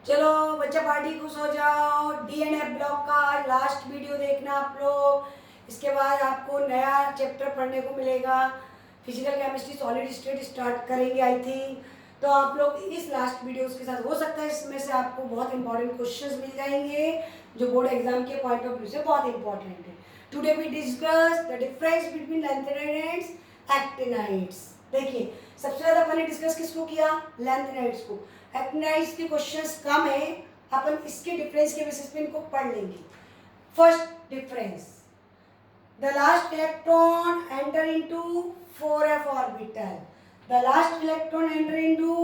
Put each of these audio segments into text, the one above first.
चलो बच्चा पार्टी खुश हो जाओ। डीएनए ब्लॉक का लास्ट वीडियो देखना आप लोग। इसके बाद आपको नया चैप्टर पढ़ने को मिलेगा। Physical chemistry solid state start करेंगे आई थिंक। तो आप लोग इस लास्ट वीडियोस के साथ हो सकता है इसमें से आपको बहुत इंपॉर्टेंट क्वेश्चंस मिल जाएंगे जो बोर्ड एग्जाम के पॉइंट ऑफ व्यू से बहुत इंपॉर्टेंट है। Today we discuss the difference between lanthanides actinides. देखिए सबसे ज्यादा मैंने डिस्कस किसको किया? लैंथेनाइड्स को। एक्टिनाइड्स के क्वेश्चंस कम है, अपन इसके डिफरेंस के बेसिस पे इनको पढ़ लेंगे। First difference, the last electron enter into 4f orbital, the last electron enter into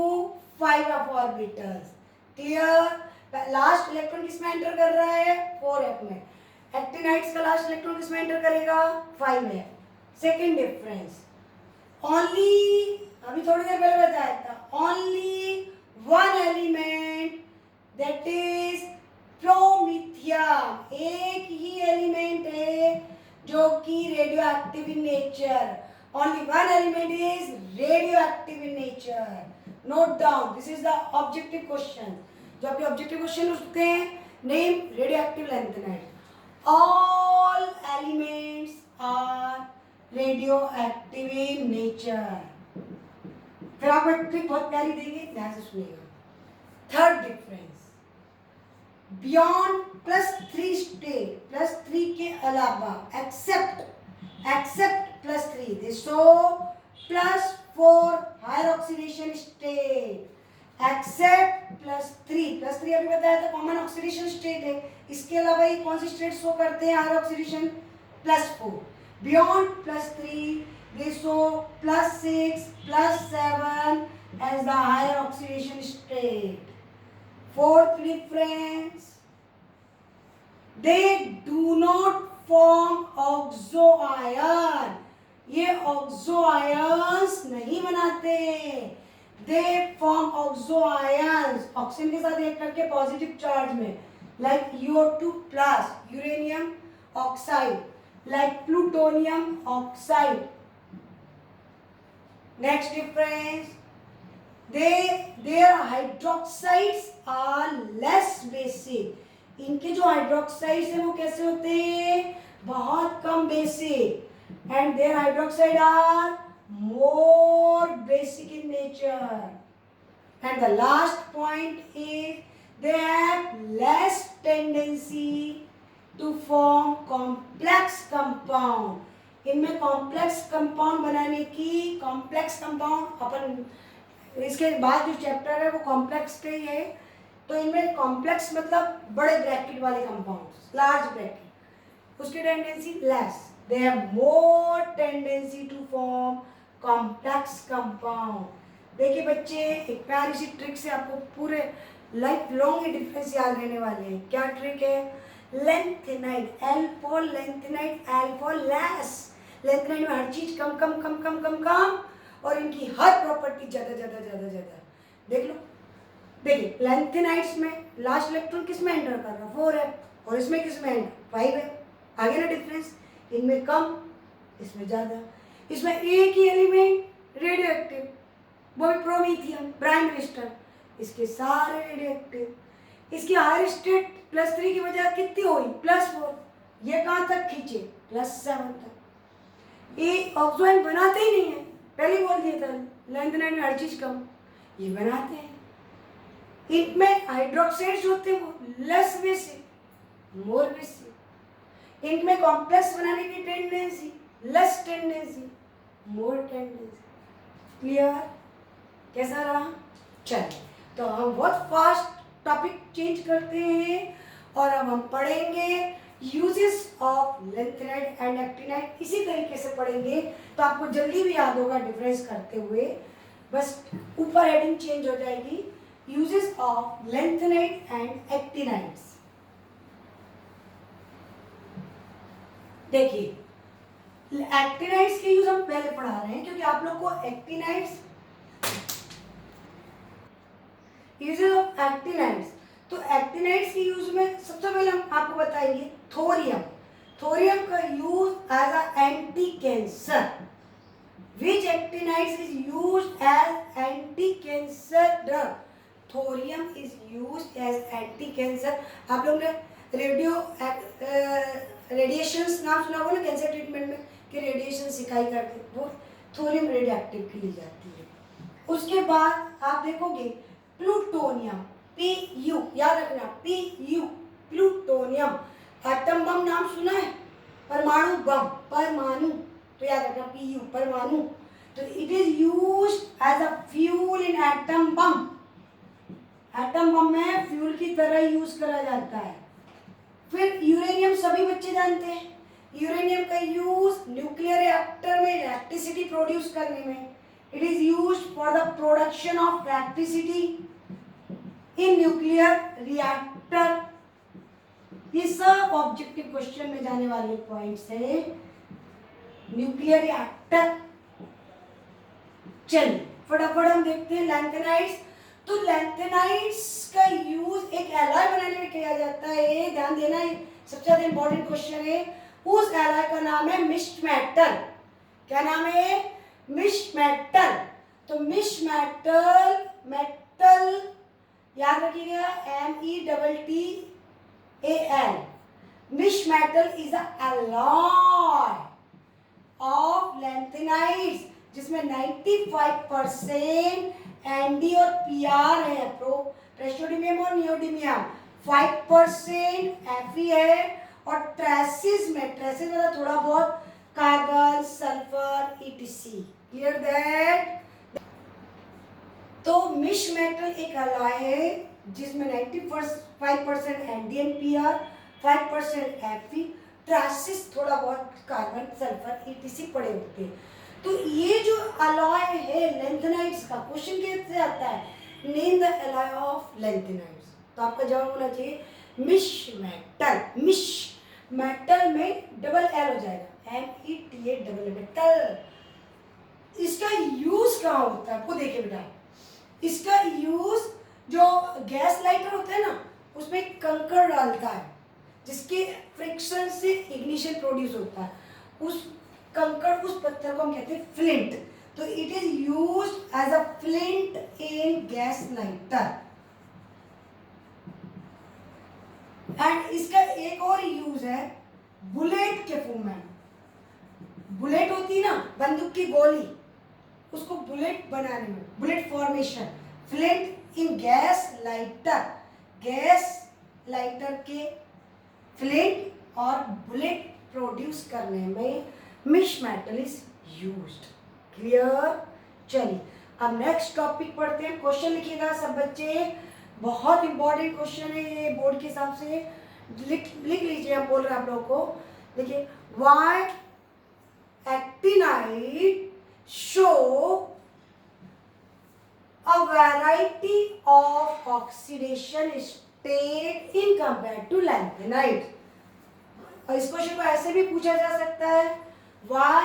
5f orbitals. Clear? Last electron किसमें एंटर कर रहा है? 4f में। एक्टिनाइड्स का लास्ट इलेक्ट्रॉन किसमें एंटर करेगा? 5f। सेकेंड डिफरेंस, ओनली, अभी थोड़ी देर पहले बताया था, only one element that is promethium. एक ही एलिमेंट है जो कि radio active in nature. Only one element is radio active in nature. Note down, this is the objective question. जो आपके ऑब्जेक्टिव क्वेश्चन उठते हैं, name radio active lanthanide. All elements are radioactive in nature. फिर आपको एक trick बहुत प्यारी देंगे, ध्यान से सुनिएगा। थर्ड डिफरेंस, बियॉन्ड +3 स्टेट, +3 के अलावा, except +3, they show +4 higher oxidation state. Except +3 अभी बताया था कॉमन ऑक्सीडेशन स्टेट है। इसके अलावा ये कौन सी स्टेट शो करते हैं higher oxidation? +4। Beyond +3, they show +6, +7 as the higher oxidation state. Fourth difference, they do not form oxo ion. ये oxo ions नहीं बनाते। They form oxo ions oxygen के साथ रिएक्ट करके पॉजिटिव चार्ज में, like UO2+, uranium oxide, like plutonium oxide. Next difference, their hydroxides are less basic. इनके जो hydroxides हैं वो कैसे होते हैं? बहुत कम basic. and their hydroxide are more basic in nature. And the last point is they have less tendency to form complex compound. इनमें complex compound बनाने की, कॉम्प्लेक्स कंपाउंड अपन इसके बाद जो चैप्टर है वो कॉम्प्लेक्स पे ही है। तो इनमें कॉम्प्लेक्स मतलब बड़े ब्रैकेट वाले कंपाउंड, लार्ज ब्रैकेट, उसकी tendency less. They have more tendency to form complex compound. देखिए बच्चे, एक प्यारी सी ट्रिक से आपको पूरे लाइफ लॉन्ग ये डिफरेंस याद रहने वाले हैं। क्या ट्रिक है? Lanthanide, L for lanthanide, L for less. Lanthanide में हर चीज कम कम कम कम कम कम, और इनकी हर प्रॉपर्टी ज्यादा ज्यादा ज्यादा ज्यादा। देख लो, देखिए लेंथेनाइड्स में लास्ट इलेक्ट्रॉन किस में एंटर कर रहा? 4f, और इसमें किस में एंटर? 5 है। आगे ना डिफरेंस, इनमें कम, इसमें ज्यादा। इसमें एक ही एलिमेंट रेडियो एक्टिव, वो भी प्रोमीथियम, प्राइम मिनिस्टर, इसके सारे रेडियो एक्टिव। इसकी हायर स्टेट +3 की वजह कितनी हुई? +4। ये कहाँ तक खींचे? +7 तक। ये ऑक्सीजन बनाते ही नहीं है, पहले बोल दिया था लेंथेनाइड में हर चीज कम, ये बनाते हैं। इनमें हाइड्रोक्साइड्स होते हैं वो लेस बेसिक, मोर बेसिक। इनमें कॉम्प्लेक्स बनाने की टेंडेंसी, लेस टेंडेंसी, मोर टेंडेंसी। क्लियर? कैसा रहा? चलिए, तो हम बहुत फास्ट टॉपिक चेंज करते हैं और अब हम पढ़ेंगे uses of lanthanide and actinide. इसी तरीके से पढ़ेंगे तो आपको जल्दी भी याद होगा डिफरेंस करते हुए। बस ऊपर हेडिंग चेंज हो जाएगी, uses of lanthanide and actinides. देखिए एक्टिनाइड्स के यूज हम पहले पढ़ा रहे हैं क्योंकि आप लोग को एक्टिनाइड्स, यूजेस ऑफ एक्टिनाइड्स, तो एक्टिनाइड्स के यूज में सबसे पहले हम आपको बताएंगे थोरियम। थोरियम का use as a anti cancer. Which actinides is used as anti cancer drug? Thorium is used as anti cancer. आप लोग ने रेडिएशंस नाम सुना होगा ना कैंसर ट्रीटमेंट में, कि रेडिएशन सिकाई करते, वो थोरियम रेडियो एक्टिव की ली जाती है। उसके बाद आप देखोगे प्लूटोनियम, Pu, याद रखना Pu, प्लूटोनियम। एटम बम नाम सुना है, परमाणु बम, परमाणु, तो याद रखना Pu, परमाणु। तो it is used as a fuel in atom bomb. Atom bomb में फ्यूल की तरह यूज करा जाता है। फिर यूरेनियम सभी बच्चे जानते हैं, यूरेनियम का यूज न्यूक्लियर रिएक्टर में इलेक्ट्रिसिटी प्रोड्यूस करने में। It is used for the production of electricity in nuclear reactor. ये सब ऑब्जेक्टिव क्वेश्चन में जाने वाले पॉइंट्स है। न्यूक्लियर रिएक्टर, चलिए फटाफट हम देखते हैं लैंथेनाइड्स। तो लैंथेनाइड्स का यूज एक एलॉय बनाने में किया जाता है, ध्यान देना, सबसे ज्यादा इंपॉर्टेंट क्वेश्चन है। उस एलॉय का नाम है मिक्स्ड मेटल। क्या नाम है? Mixed metal. तो मिक्स्ड मेटल, मेटल याद रखिएगा METTAL। Mixed metal is a alloy of lanthanides जिसमें 95% एनडी और पीआर है, प्रेस्टोडियम और नियोडिमियम, 5% एफई है, और ट्रेसिस में, ट्रेसिस मतलब थोड़ा बहुत carbon, sulphur, ETC. Clear that? तो मिक्स्ड मेटल एक एलॉय है जिसमें 95% ND and PR, 5% FE, traces थोड़ा बहुत कार्बन, सल्फर, ईटीसी पड़े होते हैं। तो ये जो अलॉय है लैंथेनाइड्स का, क्वेश्चन कैसे आता है? Name the alloy of lanthanides. तो आपका जवाब होना चाहिए मिक्स्ड मेटल। मिक्स्ड मेटल में डबल एल हो जाएगा, META डबल मेटल। इसका यूज कहाँ होता है? आपको देखिए बेटा, इसका यूज जो गैस लाइटर होता है ना, उसमें कंकड़ डालता है जिसके फ्रिक्शन से इग्निशन प्रोड्यूस होता है। उस कंकड़, उस पत्थर को हम कहते हैं फ्लिंट। तो it is used as a flint in gas lighter. And इसका एक और यूज है बुलेट के फॉर्म में। बुलेट होती है ना, बंदूक की गोली, उसको बुलेट बनाने में, bullet formation, flint in gas lighter. Gas lighter के फ्लिंट और बुलेट प्रोड्यूस करने में mixed metal is used. Clear? चलिए अब नेक्स्ट टॉपिक पढ़ते हैं। क्वेश्चन लिखिएगा सब बच्चे, बहुत इंपॉर्टेंट क्वेश्चन है ये, बोर्ड के हिसाब से लिख लीजिए। हम बोल रहे हैं आप लोगों को, देखिए, why actinide show a variety of oxidation state in compare to lanthanide. और इस क्वेश्चन को ऐसे भी पूछा जा सकता है, why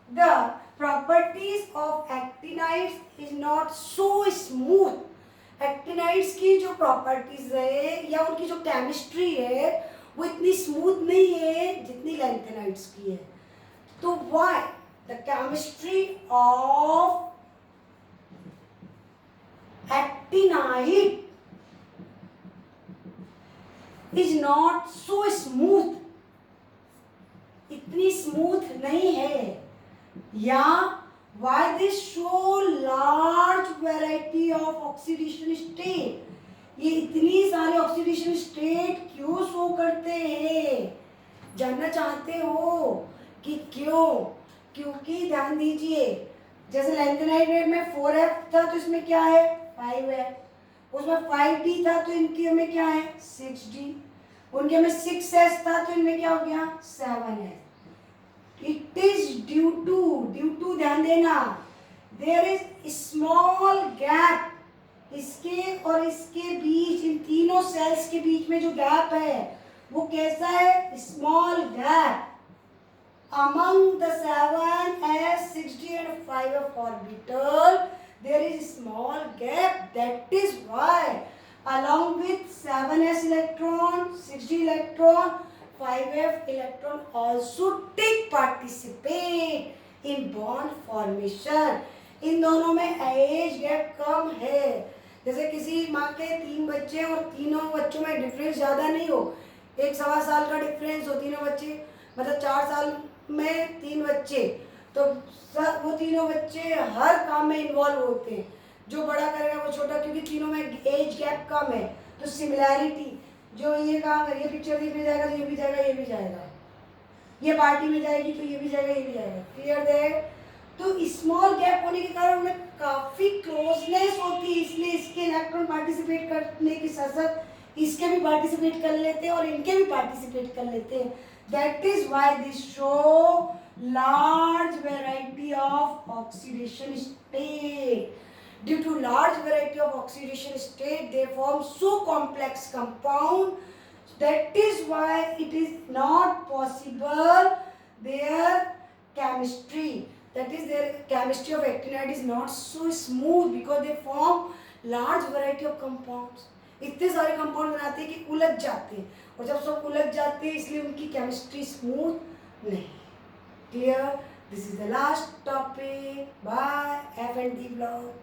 the properties of actinides is not so smooth। Actinides की जो प्रॉपर्टीज है या उनकी जो केमिस्ट्री है वो इतनी स्मूथ नहीं है जितनी लैंथेनाइड्स की है। तो why the chemistry of actinide is not so smooth, इतनी स्मूथ नहीं है, या why they show large variety of oxidation state, ये इतनी सारे ऑक्सीडेशन स्टेट क्यों शो करते हैं? जानना चाहते हो कि क्यों? क्योंकि ध्यान दीजिए, जैसे लैंथेनाइड में 4F था तो इसमें क्या है 5F, उसमें 5D था तो इनके में क्या है 6D, उनके में 6S था तो इनमें क्या हो गया 7S। It is due to ध्यान देना, देयर इज स्मॉल गैप, इसके और इसके बीच, इन तीनों सेल्स के बीच में जो गैप है वो कैसा है? Small gap among the 7s, 6d and 5f orbital, there is small gap. That is why along with 7s electron, 6d electron, 5f electron also take participate in bond formation। इन दोनों में age gap कम है, जैसे किसी माँ के 3 बच्चे और तीनों बच्चों में डिफरेंस ज़्यादा नहीं हो, 1-1.25 साल का डिफरेंस हो, तीनों बच्चे मतलब 4 साल में 3 बच्चे, तो सब वो तीनों बच्चे हर काम में इन्वॉल्व होते हैं। जो बड़ा करेगा वो छोटा, क्योंकि तीनों में एज गैप कम है, तो सिमिलैरिटी, जो ये काम है, ये पिक्चर देखने जाएगा तो ये भी जाएगा, ये भी जाएगा, ये पार्टी में जाएगी तो ये भी जाएगा, ये भी जाएगा। Clear there? तो स्मॉल गैप होने के कारण उनमें काफ़ी क्लोजनेस होती है, इसलिए इसके इलेक्ट्रॉन पार्टिसिपेट करने की साथ साथ इसके भी पार्टिसिपेट कर लेते हैं और इनके भी पार्टिसिपेट कर लेते हैं। That is why this show large variety of oxidation state. Due to large variety of oxidation state, they form so complex compound. That is why it is not possible their chemistry. That is, their chemistry of actinide is not so smooth because they form large variety of compounds. इतने सारे compound बनाते हैं कि उलझ जाते हैं, और जब सब उलझ जाते हैं इसलिए उनकी केमिस्ट्री स्मूथ नहीं. Clear? This is the last topic. Bye. F&D blog.